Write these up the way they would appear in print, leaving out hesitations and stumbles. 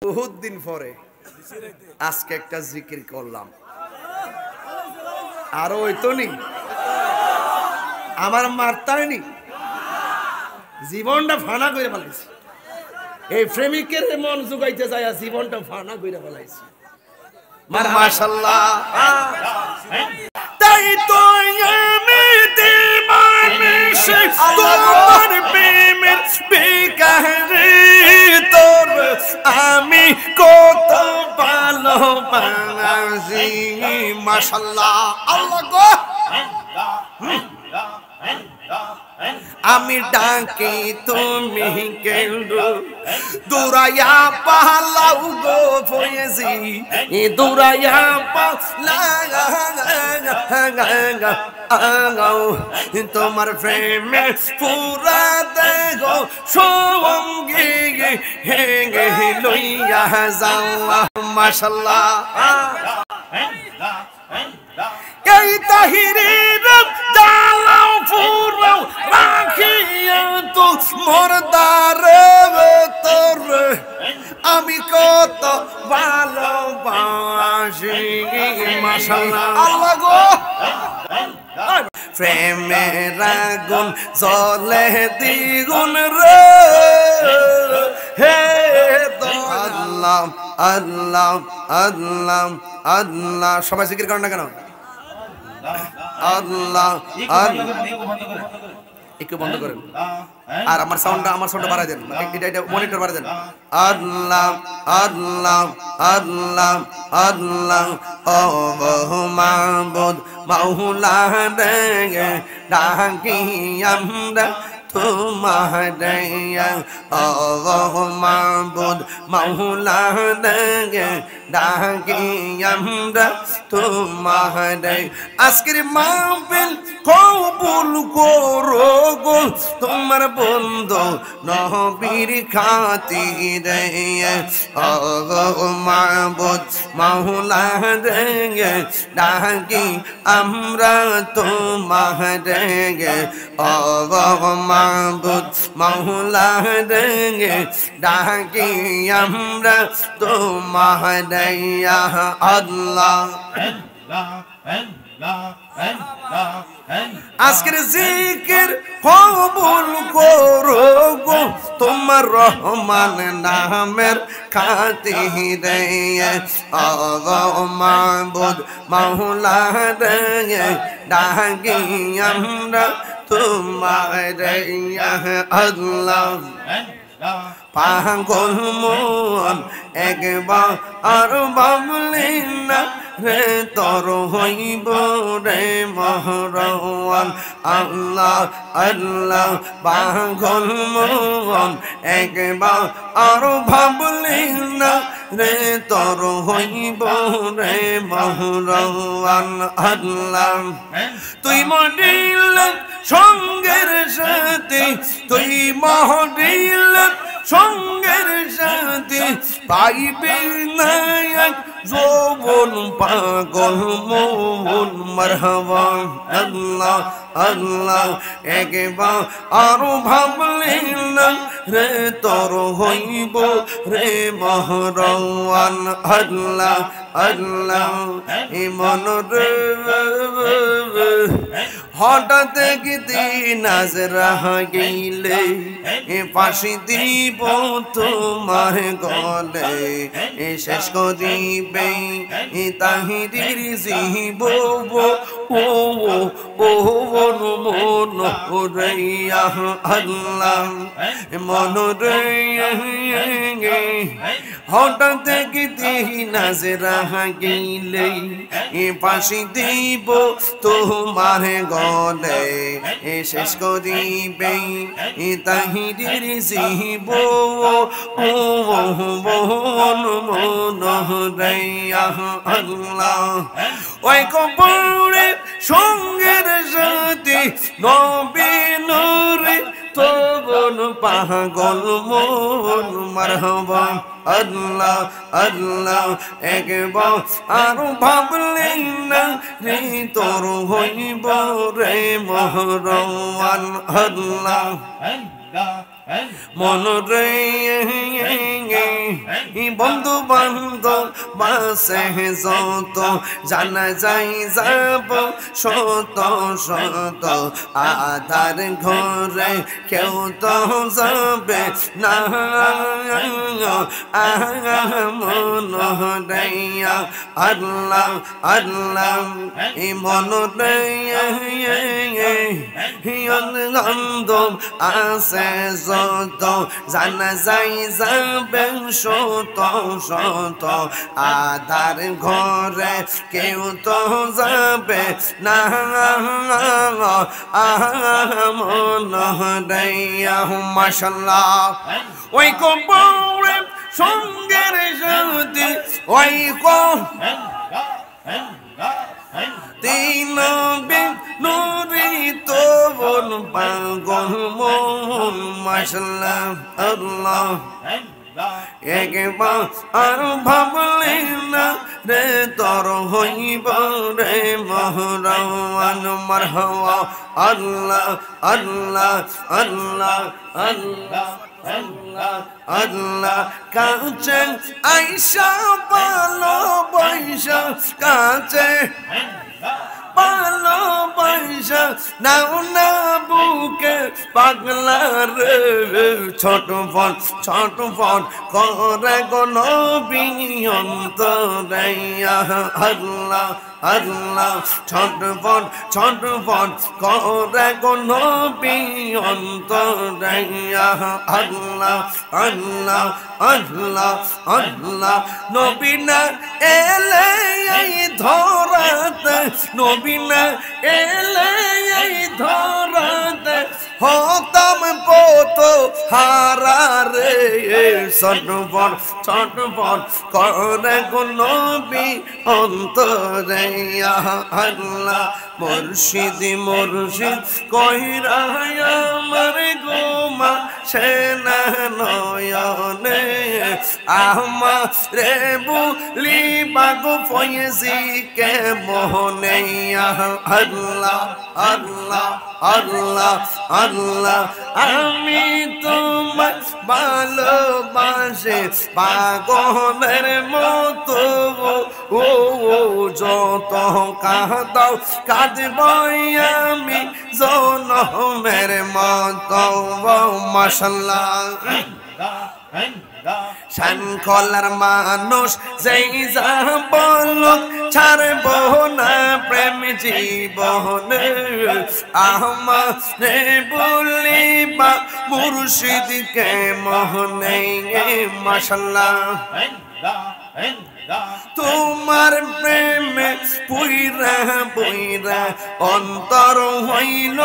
বহুত দিন পরে আজকে একটা জিকির করলাম, আরো হইতো নি, আমার মারতায়নি, জীবনটা ফানা করে ফেলাইছি। এই প্রেমিকের মন জুগাইতে যায় জীবনটা ফানা করে ফেলাইছি। মাশাআল্লাহ। তাই তো আমি দিবানিশি তোমার প্রেমের বেকারে, তোর আমি কত ভালোবাসি। মাশাআল্লাহ, আল্লাহ গো। আমি ডাকি তুমি কেন্দ্র দুরাইয়া পালাও গো ফয়েজি, দুরাইয়া পালাও তোমার প্রেমে পুরা দেহ সঙ্গে হেঙ্গে লইয়া যাওয়া। মাশাআল্লাহ। এই তাহিরের জালাও ফুরাও রাখিয়া তো মরদারে তোর আমি কত ভালোবাসি। মাশাআল্লাহ, আল্লাহ গো। প্রেমের আগুন জ্বলে দ্বিগুণ রে, হে আল্লাহ আল্লাহ আল্লাহ আল্লাহ। সবাই জিকির করেন না কেন? আল্লাহ একটু বন্ধ করেন, আর আমার সাউন্ডটা বাড়াই দেন, এটা মনিটর বাড়াই দেন। আল্লাহ আল্লাহ আল্লাহ আল্লাহ। ও মাবুদ মাওলা রে, ডাকি আমরা তোমারে, ও মাবুদ মাওলা রে, ডাকি আমরা তোমারে। আজকের মাহফিল কবুল করো গো তোমার বন্ধু নবীর খাতিরে, ও মাবুদ মাওলা রে, ডাকি আমরা তোমারে, ও মাবুদ মাওলা রে, ডাকি আমরা তোমারে। আল্লাহ আজকের জিকির কবুল করো গো তোমার রহমান নামের খাতিরে, ও মাবুদ মাওলা রে, ডাকি আমরা তোমারে। আল্লাহ পাগল মন একবার আর ভাবলি না রে, তোর হইব রে মহরওয়ান। আল্লাহ আল্লাহ। পাগল মন একবার আর ভাবলি না রে, তোর হইব রে মহরওয়ান। আল্লাহ তুই মরিল সঙ্গের সাথে, তুই মরিল সঙ্গের সাথে, পাইবে না যৌবন পাগল মন। মারহাবা। আল্লাহ আল্লাহ। একবার আরো ভাবলি না রে, তোর হইব রে মহরওয়ান। আল্লাহ আল্লাহ। মন রে হঠাৎ একদিন আজ রাহা গেলে, ফাঁসি দিব তোমার গলে, শেষ করিবে তাহিরির জীব। ও মন মন রে আল্লাহ মন রে, হঠাৎ একদিন আজ রাহা গেলে, ফাঁসি দিব তোমার গলে, শেষ করিবে তাহিরির জীব। ও মন মন রে আল্লাহ। ওই কবরে সঙ্গের সাথে নবী নূরে, তবন পাগল মন। মারহাবা। আল্লাহ আল্লাহ। একবার আরো ভাবলি না রে, তোর হইব রে মহরওয়ান। আল্লাহ মন রে বন্ধু বান্ধব বাসে যত জানা যাই যাব শত শত আধার ঘরে কেউ তো যাবে না মন রে আল্লাহ আল্লাহ মন রে বান্ধব আছে যত জানা যাই যাবে শত শত আধার ঘরে কেউ তো যাবে না মন হৃদয়া মাশাআল্লাহ ওই কবরে সঙ্গের সাথে ওই তিন নুরি তো বন পাগল মন মাশাআল্লাহ আল্লাহ একবার আর ভাবলি না রে তোর হইব রে মহরান মারহাবা আল্লাহ আল্লাহ আল্লাহ আল্লাহ আল্লাহ আল্লাহ কাছে আইসা ভালো বৈশা কাছে ভালো বৈশা নাও না বুকে পাগলা রে ছোট ফোন করে গো নবী অন্তরে আল্লাহ আল্লাহ ছোট ফোন করে গো নবী অন্তরে আল্লাহ আল্লাহ আল্লাহ আল্লাহ নবী না এলে এই ধরাতে নবী না এলে এই ধরাতে হতাম পত হারা রে ছটফট করে গো নবী অন্তরে আল্লাহ মুর্শিদ কইরা আমার গোমা সেনা নয়নে আমারে বুলি বাগো ফয়েজি কে মোহনে আল্লাহ আল্লাহ আল্লাহ আল্লাহ আমি তোমার ভালোবাসি পাগলের মতো ও যত কাঁদাও কাঁদবই আমি জনমের মতো মাশাআল্লাহ শানখলার মানুষ যেই যা বলুক ছাড়ব না প্রেম জীবনে আমারে বলিবা মুর্শিদকে মোহনে মাশাআল্লাহ তোমার প্রেমে পুইরা পুইরা অন্তর হইল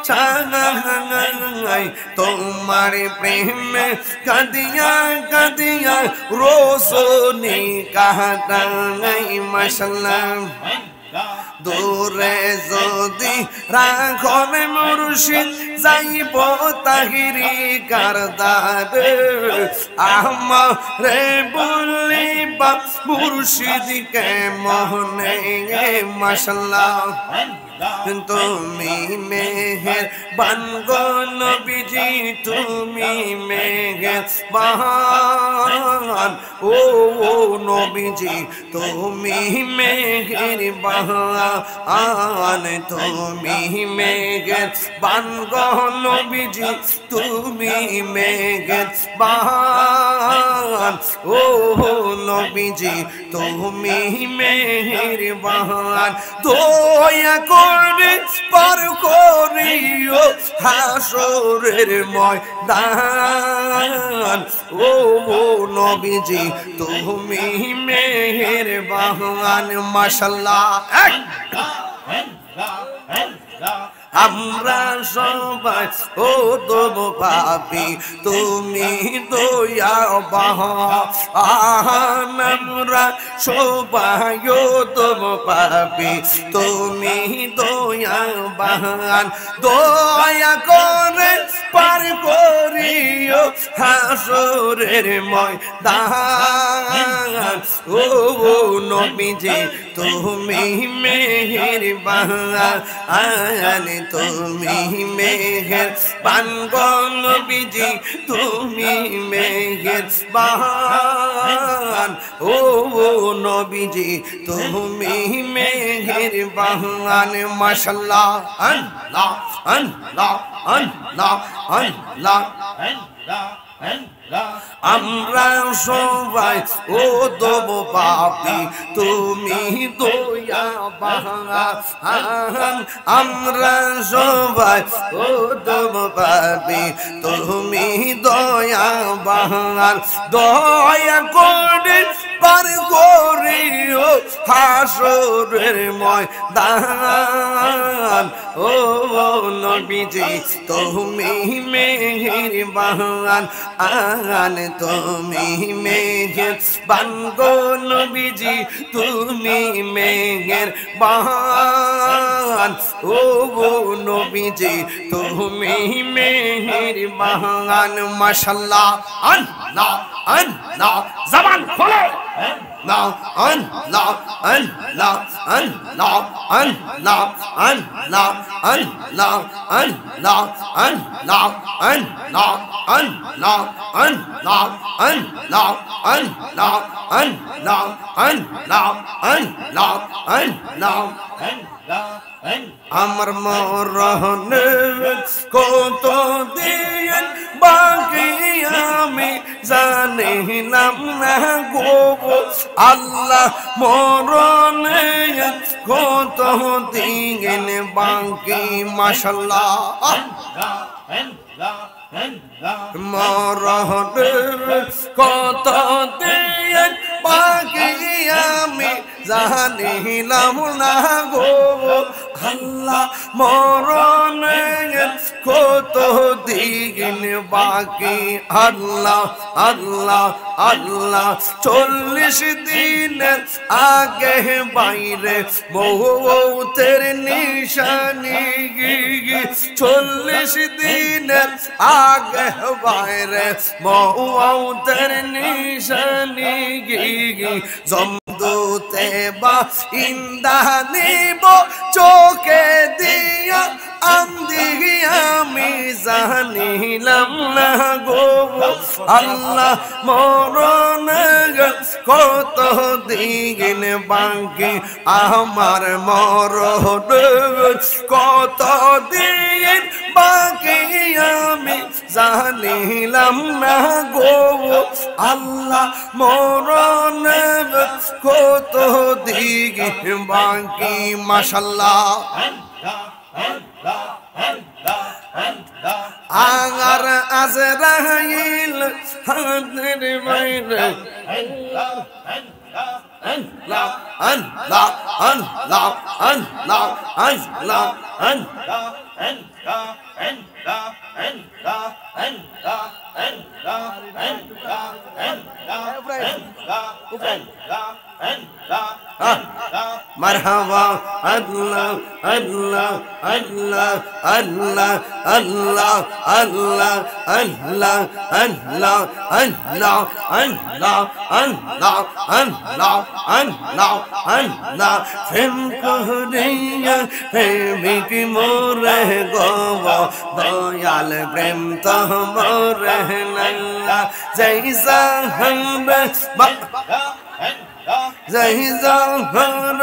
ছাই তোমার প্রেমে কাঁদিয়া কাঁদিয়া রোশনি কাটাই মাশাআল্লাহ দূরে যদি রাখন মুর্শিদ যাইব তাহিরি কারদার আমারে বলিবা মুর্শিদকে মোহনে মাশাআল্লাহ তুমি মেহের বানগো নবীজি তুমি মেহের বান ও নবীজি তুমি মেহের বান তুমি মেহের বানগো নবীজি তুমি মেহের বান ও নবীজি তুমি মেহের বান দয়া করে পার করিও হাসরের ময়দান ও নবীজি তুমি মেহেরবান মাশাআল্লাহ আমরা সবাই ও তব পাপি তুমি দয়াবান আমরা সবাই ও তব পাপি তুমি দয়াবান দয়া করে পার করিও হাসরের ময়দান ও নবীজি তুমি মেহেরবান তুমি মেহেরবান গো নবীজি তুমি মেহেরবান ও নবীজি তুমি মেহেরবান মাশাআল্লাহ আল্লাহ আল্লাহ আল্লাহ আল্লাহ আমরা সবাই ও দেব পাপী তুমি দয়াবান আমরা সবাই ও দেব পাপী তুমি দয়াবান দয়া করে পার করিও হাসরের ময়দান ও নবীজি তুমি মেহেরবান আন তুমি মেহেরবান গো নবীজি তুমি মেহেরবান ও নবীজি তুমি মেহেরবান মাশাআল্লাহ আল্লাহ আল্লাহ জবান খোলো Allah Allah Allah Allah Allah Allah Allah Allah Allah Allah Allah Allah Allah Allah Allah Allah Allah আমার মরণে কত দিন বাকি আমি জানিলাম না গো আল্লাহ মরণে কত দিন বাকি মাশাআল্লাহ মরণে কত দিন বাকি আমি জানিলাম না গো আল্লাহ মরণে কত দিন বাকি আল্লাহ আল্লাহ আল্লাহ 40 দিনের আগে বাইরে মৌতের নিশানি 40 দিনের আগে বাইরে মৌতের নিশানি জমদুতে বা ইন্দা নিব চোখে দিয়া আন্দি আমি জানিলাম না গো আল্লাহ মরণে কত দিন বাকি আমার মরণে কত দিন বাকি আমি জানিলাম না গো আল্লাহ মরণে কত দিন বাকি মাশাআল্লাহ আগার আজরাইল হাতের বাইরে আল্লাহ আল্লাহ আল্লাহ আল্লাহ আল্লাহ আল্লাহ مرحبا الله الله الله الله الله الله الله الله الله الله الله الله الله الله فهم করিয়া প্রেমিক মোরে গো দয়াল প্রেম তো মোরে না জৈসা আমরা জয় জহর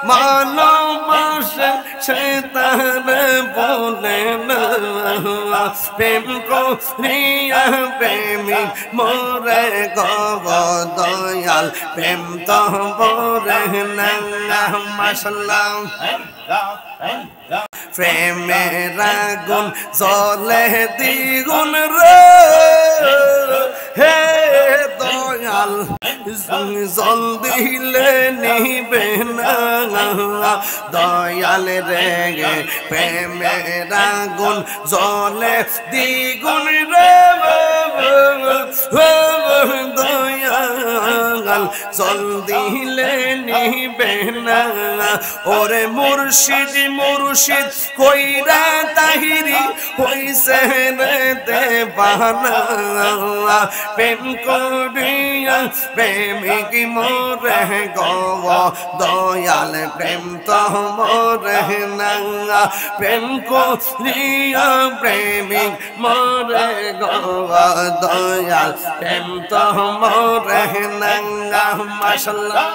মানবাসে সে তারে বলে না প্রেম করিয়া প্রেমিক মোরে গো দয়াল প্রেম তো মোরে না মাশাআল্লাহ প্রেমের আগুন জ্বলে দ্বিগুণ রে হে দয়াল জল দিলে নিবে না দয়াল রে প্রেমের আগুন জ্বলে দ্বিগুণ রে দয়াল জল দিলে নিবে না ওরে মুর্শিদ মুর্শিদ কইরা তাহিরি হইছে রে দেবানা প্রেম করিয়া প্রেমিক মোরে গো দয়াল প্রেম তো মোরে না প্রেম করিয়া প্রেমিক মোরে গো দয়াল প্রেম তো মোরে না মাশাআল্লাহ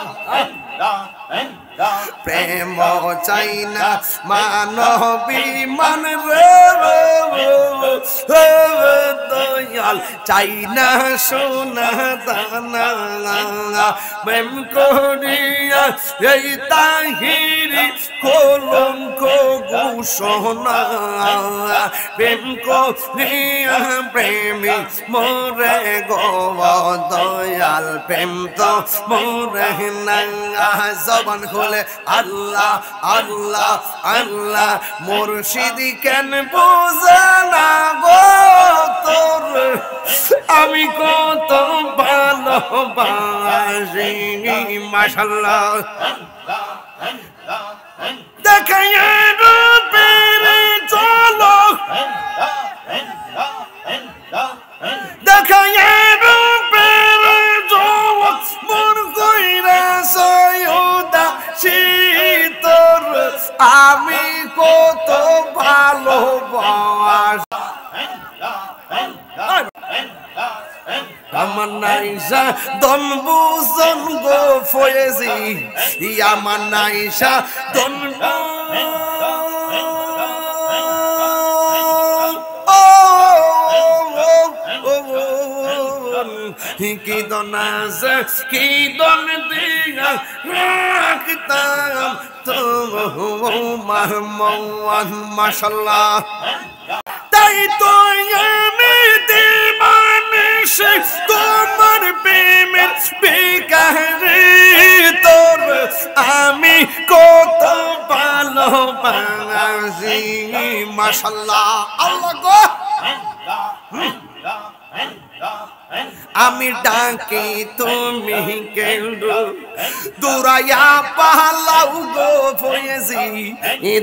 প্রেম চাই না মানবী মান রে দয়াল চাই না সোনা দানা প্রেম করিয়া এই তাহিরি কলঙ্ক ঘোষণা প্রেম করিয়া প্রেমিক মোরে গো দয়াল প্রেম তো মোরে না জবান খুলে আল্লাহ আল্লাহ আল্লাহ মুর্শিদ কেন বোঝে না গো তোর আমি কত ভালোবাসি মাশাআল্লাহ দেখায় রূপের ঝলক দেখায় রূপের ঝলক মন কইরা সয়দা শীতর আমি কত ভালোবাসি আমার নাইসা দন বুঝন গো ফয়েজি আমার নাইসা দন কি দন আছে কি দন দিয়া রাখতাম তোমার মন মাশাআল্লাহ তাই তো আমি দিবানিশ তোমার প্রেমের বেকারে তোর আমি কত ভালোবাসি মাশাআল্লাহ আল্লাহ গো আমি ডাকি তুমি কেন দুরায়া পালাও গো ফয়েজি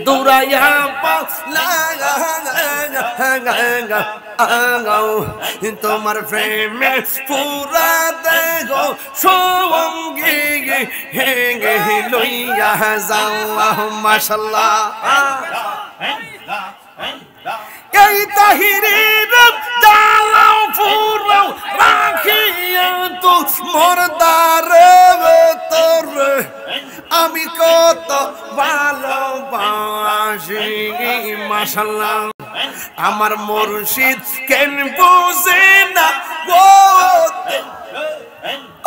দুরায়া পালাও তোমার প্রেমে পুরা দেহ সঙ্গী হেঙ্গে লইয়া যাও মাশাআল্লাহ এই তাহিরির দালাও ফুরাও রাখিয়া তো মরদারে তোর আমি কত ভালোবাসি মাশাআল্লাহ আমার মুর্শিদ কেন বুঝে না গো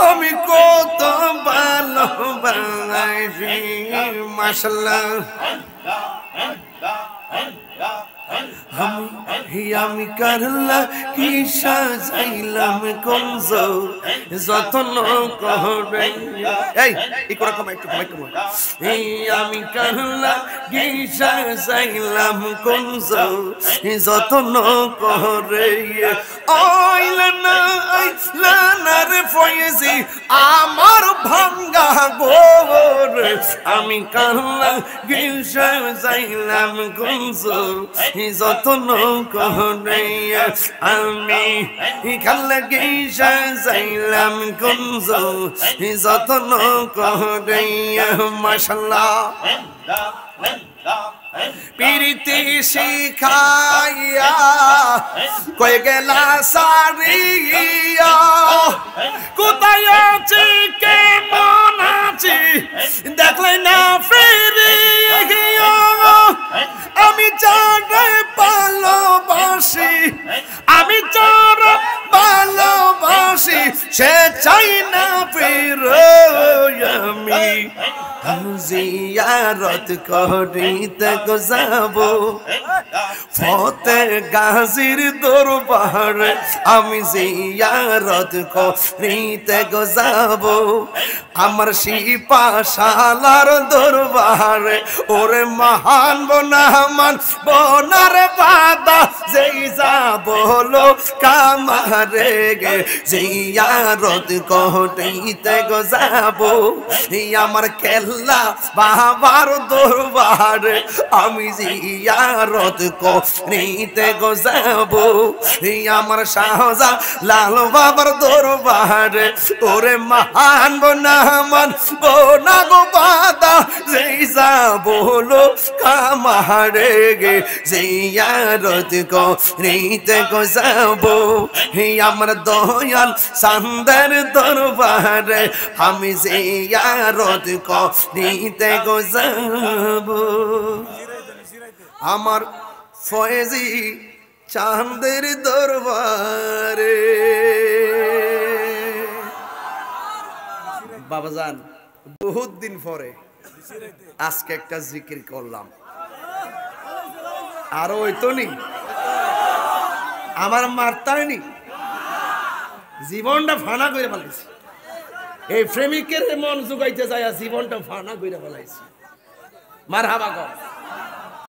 আমি কত ভালোবাসি মাশাআল্লাহ আমি করলা কি সাজাইলাম কমজ যতন করে এই একটু কম একটু আমি করলা কি সাজাইলাম কমজ যতন করে আইলা রে ফয়েজি আমার ভাঙ্গা গোর আমি করলা কি সাজাইলাম কমজ যতন করে আমি খালগি সাজাইলাম কুঞ্জ যতন করে মাশাআল্লাহ পিরিতি শিখাইয়া কই গেলা সারিয়া কোথায় আছি কেমন আছি দেখলে না ফিরিয়া আমি যারে ভালোবাসি আমি যারে ভালোবাসি সে চাই না ফিরে আমি জিয়ারত করিতে যাব ফতে গাজীর দরবারে আমি জিয়ারত করিতে যাব আমার শিপাশালার দরবারে ওরে মহান বনামান বনার বাদা যেই যাব লো কামারে গে জিয়ারত করিতে যাব আমার কেল্লা বাবার দরবারে আমি জিয়ারত করিতে গো যাব আমার শাহজা লাল বাবার দরবারে ওরে মহান বনা মান বনা গো বাদা যেই যাবলো কামারে গে জিয়ারত করিতে গো যাব আমার দয়াল সান্দার দরবারে আমি জিয়ারত করিতে গো যাব আমার ফয়েজি চাঁদের দরবারে বাবাজান বহুত দিন পরে আজকে একটা জিকির করলাম আরো হইতো নি আমার মারতায়নি জীবনটা ফানা করে ফেলাইছি এই প্রেমিকের মন জুগাইতে যায় জীবনটা ফানা করে ফেলাইছি মারহাবা কর